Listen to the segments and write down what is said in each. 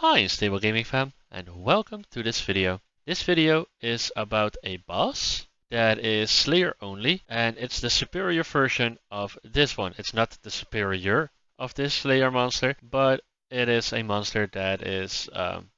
Hi, Stable Gaming fam, and welcome to this video. This video is about a boss that is Slayer only, and it's the superior version of this one. It's not the superior of this Slayer monster, but it is a monster that is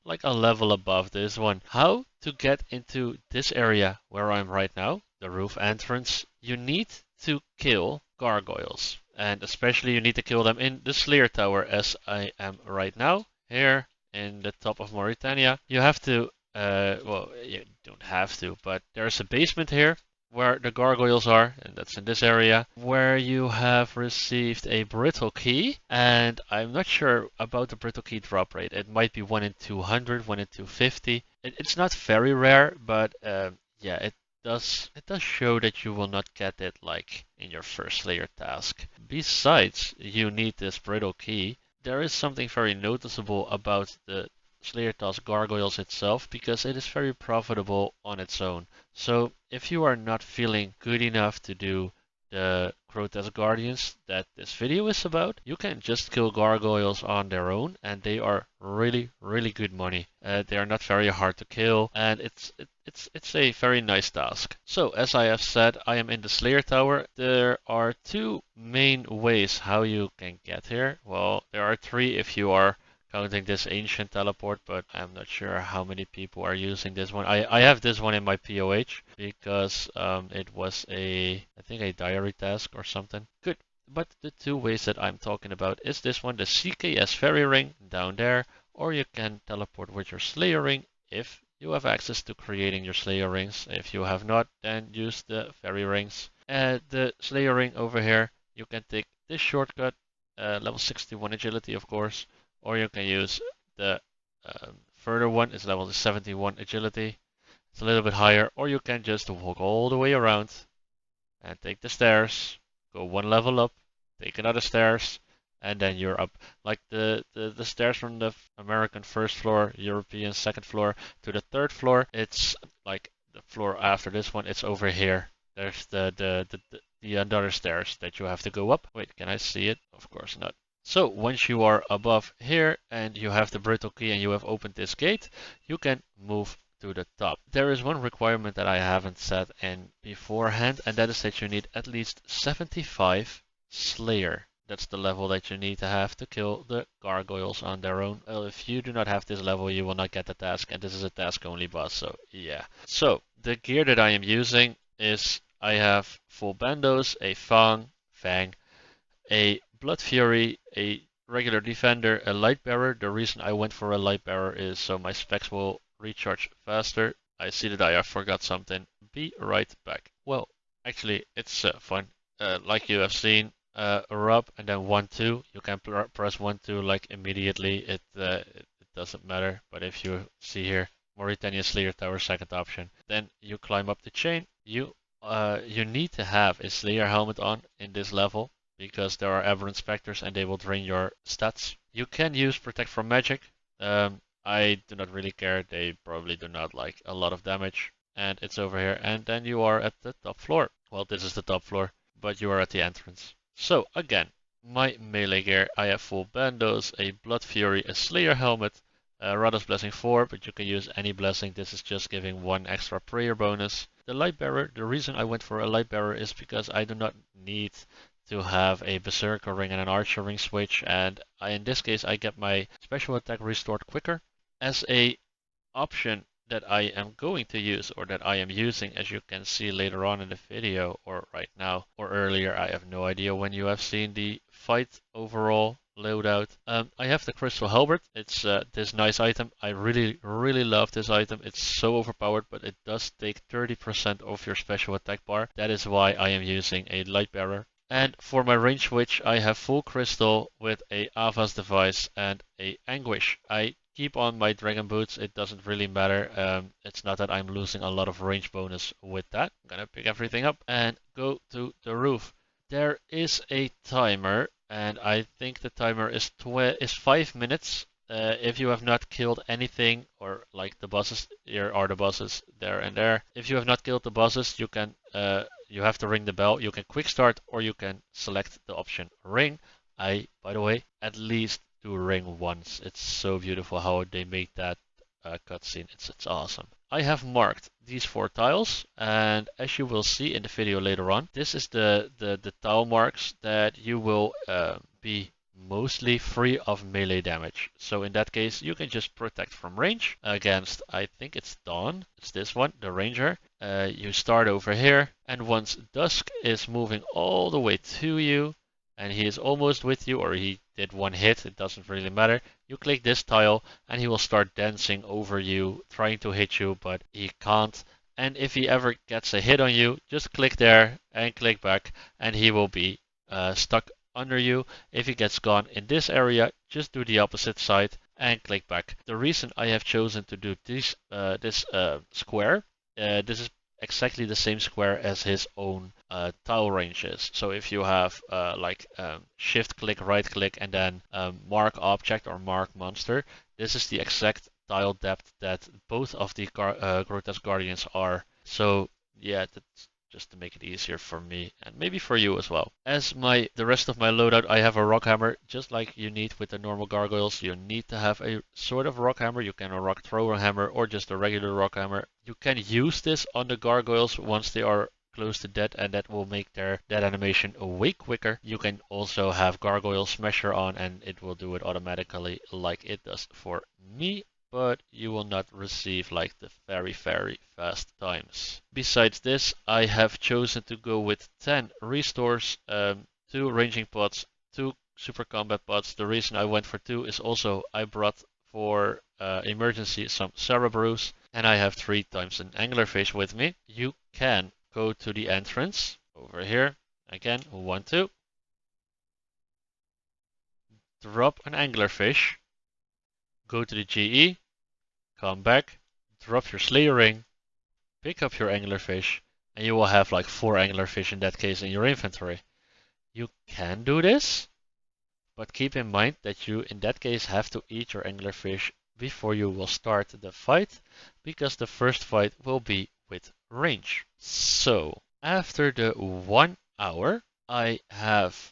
like a level above this one. How to get into this area where I'm right now, the roof entrance, you need to kill gargoyles. And especially you need to kill them in the Slayer Tower as I am right now, here in the top of Mauritania. You have to, well, you don't have to, but there's a basement here where the gargoyles are, and that's in this area, where you have received a brittle key, and I'm not sure about the brittle key drop rate. It might be 1 in 200, 1 in 250. It's not very rare, but yeah, it does show that you will not get it like in your first Slayer task. Besides, you need this brittle key. There is something very noticeable about the Slayer task Gargoyles itself because it is very profitable on its own. So if you are not feeling good enough to do the Grotesque Guardians that this video is about, you can just kill gargoyles on their own, and they are really good money. They are not very hard to kill, and it's a very nice task. So as I have said, I am in the Slayer Tower. There are two main ways how you can get here. Well, there are three if you are counting this ancient teleport, but I'm not sure how many people are using this one. I have this one in my POH because it was I think a diary task or something. Good. But the two ways that I'm talking about is this one, the CKS Fairy Ring down there, or you can teleport with your Slayer Ring if you have access to creating your Slayer Rings. If you have not, then use the Fairy Rings. The Slayer Ring over here, you can take this shortcut, level 61 agility of course, or you can use the further one, it's level 71 agility. It's a little bit higher, or you can just walk all the way around and take the stairs, go one level up, take another stairs, and then you're up. Like the stairs from the American first floor, European second floor to the third floor, it's like the floor after this one, it's over here. There's the other stairs that you have to go up. Wait, can I see it? Of course not. So once you are above here and you have the brittle key and you have opened this gate, you can move to the top. There is one requirement that I haven't set in beforehand, and that is that you need at least 75 Slayer. That's the level that you need to have to kill the gargoyles on their own. Well, if you do not have this level, you will not get the task, and this is a task only boss, so yeah. So the gear that I am using is I have full bandos, a fang, a Blood Fury, a regular defender, a light bearer. The reason I went for a light bearer is so my specs will recharge faster. I see that I have forgot something. Be right back. Well, actually, it's fun. Like you have seen, rub and then 1-2. You can press 1-2 like immediately. It doesn't matter. But if you see here, Mauritania Slayer Tower second option, then you climb up the chain. You need to have a Slayer helmet on in this level, because there are aberrant specters and they will drain your stats. You can use Protect from Magic. I do not really care. They probably do not like a lot of damage. And it's over here. And then you are at the top floor. Well, this is the top floor, but you are at the entrance. So again, my melee gear. I have full bandos, a Blood Fury, a Slayer helmet, Radha's Blessing 4, but you can use any blessing. This is just giving one extra prayer bonus. The Light Bearer. The reason I went for a Light Bearer is because I do not need to have a Berserker Ring and an Archer Ring switch, and in this case I get my special attack restored quicker. As a option that I am going to use, or that I am using, as you can see later on in the video, or right now, or earlier, I have no idea when you have seen the fight overall loadout. I have the Crystal Halberd. It's this nice item. I really love this item. It's so overpowered, but it does take 30% off your special attack bar. That is why I am using a Light Bearer. And for my range switch, I have full crystal with a Ava's device and a Anguish. I keep on my dragon boots. It doesn't really matter. It's not that I'm losing a lot of range bonus with that. I'm gonna pick everything up and go to the roof. There is a timer, and I think the timer is 5 minutes. If you have not killed anything, or like the bosses, here are the bosses there and there. If you have not killed the bosses, you can you have to ring the bell. You can quick start, or you can select the option ring. I, by the way, at least do ring once. It's so beautiful how they made that cutscene. It's awesome. I have marked these 4 tiles, and as you will see in the video later on, this is the tile marks that you will be mostly free of melee damage. So in that case, you can just protect from range against, I think it's Dawn, it's this one, the Ranger. You start over here, and once Dusk is moving all the way to you, and he is almost with you, or he did 1 hit, it doesn't really matter, you click this tile, and he will start dancing over you, trying to hit you, but he can't. And if he ever gets a hit on you, just click there and click back, and he will be stuck under you. If he gets gone in this area, just do the opposite side and click back. The reason I have chosen to do this square, this is exactly the same square as his own tile range is. So if you have shift click, right click, and then mark object or mark monster, this is the exact tile depth that both of the Grotesque Guardians are. So yeah, that's just to make it easier for me and maybe for you as well. As the rest of my loadout, I have a rock hammer, just like you need with the normal gargoyles. You need to have a sort of rock hammer. You can a rock thrower hammer or just a regular rock hammer. You can use this on the gargoyles once they are close to death, and that will make their death animation way quicker. You can also have gargoyle smasher on, and it will do it automatically like it does for me, but you will not receive like the very fast times. Besides this, I have chosen to go with 10 restores, 2 ranging pots, 2 super combat pots. The reason I went for 2 is also I brought for emergency some Cerberus, and I have 3 times an anglerfish with me. You can go to the entrance over here, again 1, 2, drop an anglerfish, go to the GE, come back, drop your Slayer ring, pick up your anglerfish, and you will have like 4 anglerfish in that case in your inventory. You can do this, but keep in mind that you in that case have to eat your anglerfish before you will start the fight, because the first fight will be with range. So after the 1 hour, I have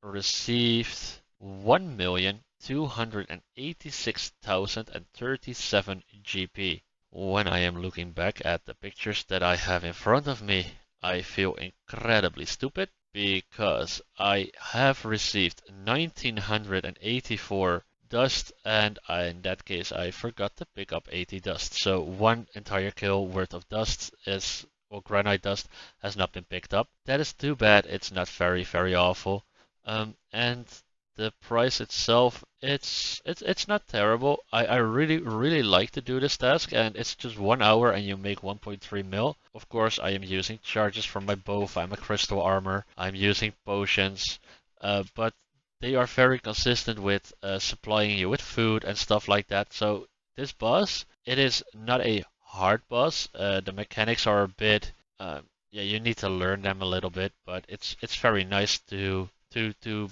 received 1,286,037 GP. When I am looking back at the pictures that I have in front of me, I feel incredibly stupid because I have received 1984 dust, and in that case I forgot to pick up 80 dust. So 1 entire kill worth of dust or granite dust has not been picked up. That is too bad. It's not very awful. And the price itself, it's not terrible. I really like to do this task, and it's just 1 hour and you make 1.3 mil. Of course, I am using charges from my bow. I'm a crystal armor. I'm using potions, but they are very consistent with supplying you with food and stuff like that. So this boss, it is not a hard boss. The mechanics are a bit, you need to learn them a little bit, but it's very nice to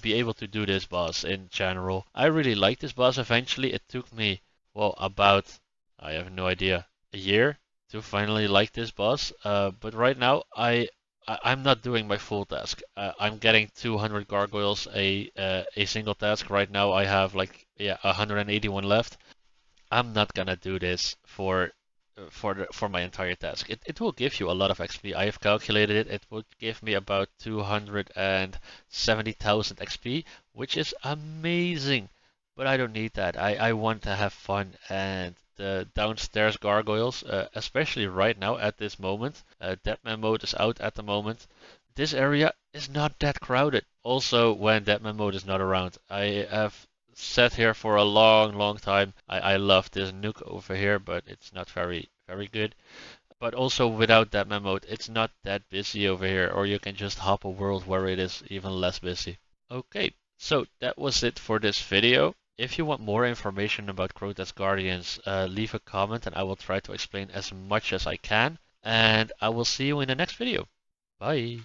be able to do this boss in general. I really like this boss eventually. It took me, about, I have no idea, a year to finally like this boss. But right now, I'm not doing my full task. I'm getting 200 gargoyles a single task. Right now, I have 181 left. I'm not gonna do this for my entire task. It will give you a lot of XP. I have calculated it. It would give me about 270,000 XP, which is amazing. But I don't need that. I want to have fun, and the downstairs gargoyles, especially right now at this moment, Deadman mode is out at the moment. This area is not that crowded. Also, when Deadman mode is not around, I have sat here for a long time. I love this nuke over here, but it's not very good. But also without that mode, it's not that busy over here, or you can just hop a world where it is even less busy. Okay, so that was it for this video. If you want more information about Grotesque Guardians, leave a comment and I will try to explain as much as I can. And I will see you in the next video. Bye!